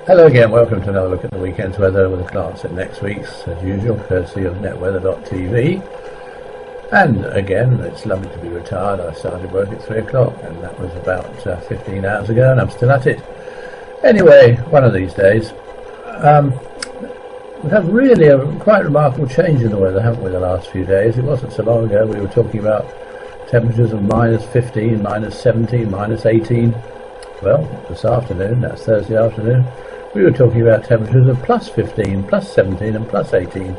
Hello again, welcome to another look at the weekend's weather with a glance at next week's, as usual, courtesy of netweather.tv. And again, it's lovely to be retired. I started work at 3 o'clock and that was about 15 hours ago and I'm still at it. Anyway, one of these days, we've had really a quite remarkable change in the weather, haven't we, the last few days? It wasn't so long ago we were talking about temperatures of minus 15, minus 17, minus 18. Well, this afternoon, that's Thursday afternoon, we were talking about temperatures of plus 15, plus 17 and plus 18.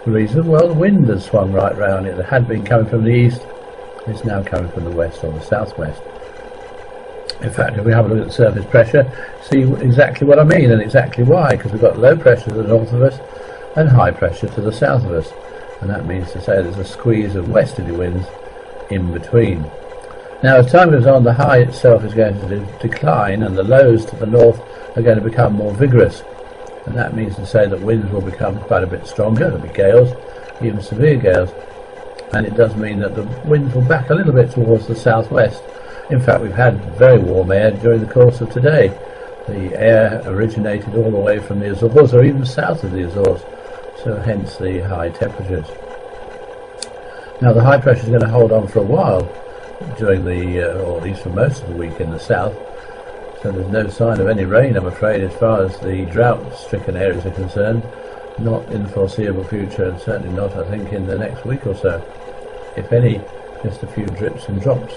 The reason? Well, the wind has swung right round. It had been coming from the east, it's now coming from the west or the southwest. In fact, if we have a look at the surface pressure, see exactly what I mean and exactly why, because we've got low pressure to the north of us and high pressure to the south of us. And that means to say there's a squeeze of westerly winds in between. Now, as time goes on, the high itself is going to decline and the lows to the north are going to become more vigorous. And that means to say that winds will become quite a bit stronger. There'll be gales, even severe gales. And it does mean that the winds will back a little bit towards the southwest. In fact, we've had very warm air during the course of today. The air originated all the way from the Azores or even south of the Azores. So hence the high temperatures. Now, the high pressure is going to hold on for a while during the, or at least for most of the week in the south, so there's no sign of any rain, I'm afraid, as far as the drought-stricken areas are concerned. Not in the foreseeable future, and certainly not, I think, in the next week or so. If any, just a few drips and drops.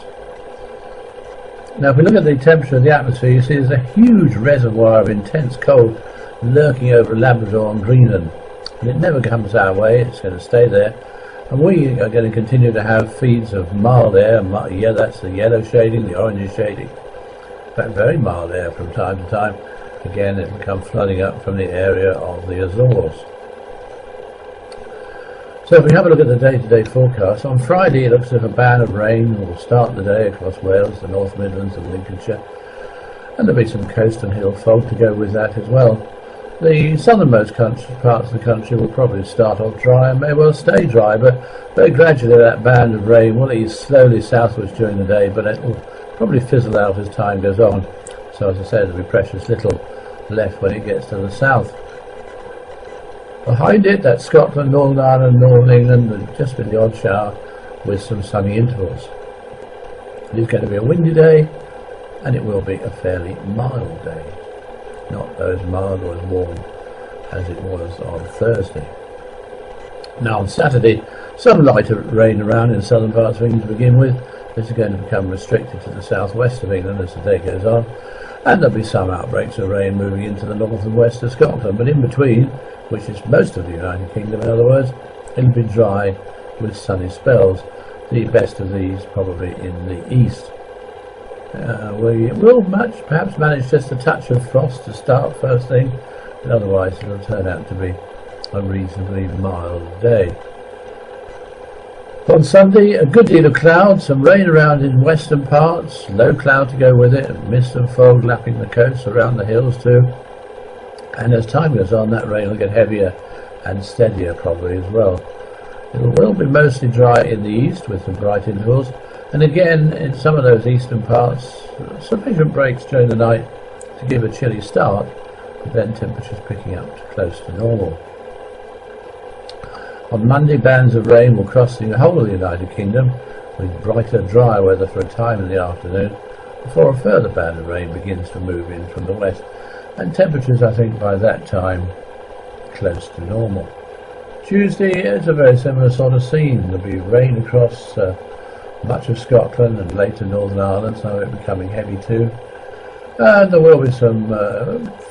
Now, if we look at the temperature of the atmosphere, you see there's a huge reservoir of intense cold lurking over Labrador and Greenland, and it never comes our way. It's going to stay there. And we are going to continue to have feeds of mild air. Yeah, that's the yellow shading, the orange shading. In fact, very mild air from time to time. Again, it will come flooding up from the area of the Azores. So if we have a look at the day-to-day forecast, on Friday it looks as if a band of rain will start the day across Wales, the North Midlands and Lincolnshire. And there'll be some coast and hill fog to go with that as well. The southernmost parts of the country will probably start off dry and may well stay dry, but very gradually that band of rain will ease slowly southwards during the day, but it will probably fizzle out as time goes on. So as I said, there'll be precious little left when it gets to the south. Behind it, that's Scotland, Northern Ireland, Northern England, and just with the odd shower with some sunny intervals. It is going to be a windy day, and it will be a fairly mild day. Not as mild or as warm as it was on Thursday. Now on Saturday, some lighter rain around in southern parts of England to begin with. This is going to become restricted to the southwest of England as the day goes on, and there'll be some outbreaks of rain moving into the north and west of Scotland, but in between, which is most of the United Kingdom in other words, it'll be dry with sunny spells, the best of these probably in the east. We will perhaps manage just a touch of frost to start first thing, but otherwise it will turn out to be a reasonably mild day. On Sunday, a good deal of cloud, some rain around in western parts, low cloud to go with it, and mist and fog lapping the coast around the hills too. And as time goes on, that rain will get heavier and steadier probably as well. It will be mostly dry in the east with some bright intervals, and again in some of those eastern parts, sufficient breaks during the night to give a chilly start, but then temperatures picking up to close to normal. On Monday, bands of rain will cross the whole of the United Kingdom, with brighter, drier weather for a time in the afternoon, before a further band of rain begins to move in from the west, and temperatures, I think, by that time close to normal. Tuesday is a very similar sort of scene. There'll be rain across much of Scotland and later Northern Ireland, some of it becoming heavy too. And there will be some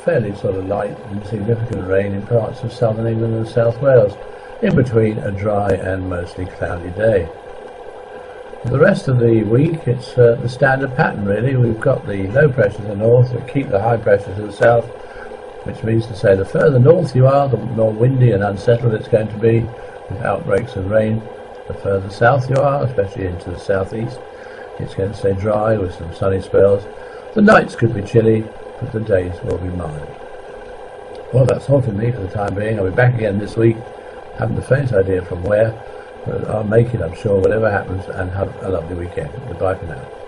fairly sort of light and significant rain in parts of southern England and South Wales, in between a dry and mostly cloudy day. For the rest of the week, it's the standard pattern really. We've got the low pressure to the north that keep the high pressure to the south, which means to say the further north you are, the more windy and unsettled it's going to be, with outbreaks of rain. The further south you are, especially into the southeast, it's going to stay dry with some sunny spells. The nights could be chilly, but the days will be mild. Well, that's all from me for the time being. I'll be back again this week. Haven't the faintest idea from where, but I'll make it, I'm sure, whatever happens, and have a lovely weekend. Goodbye for now.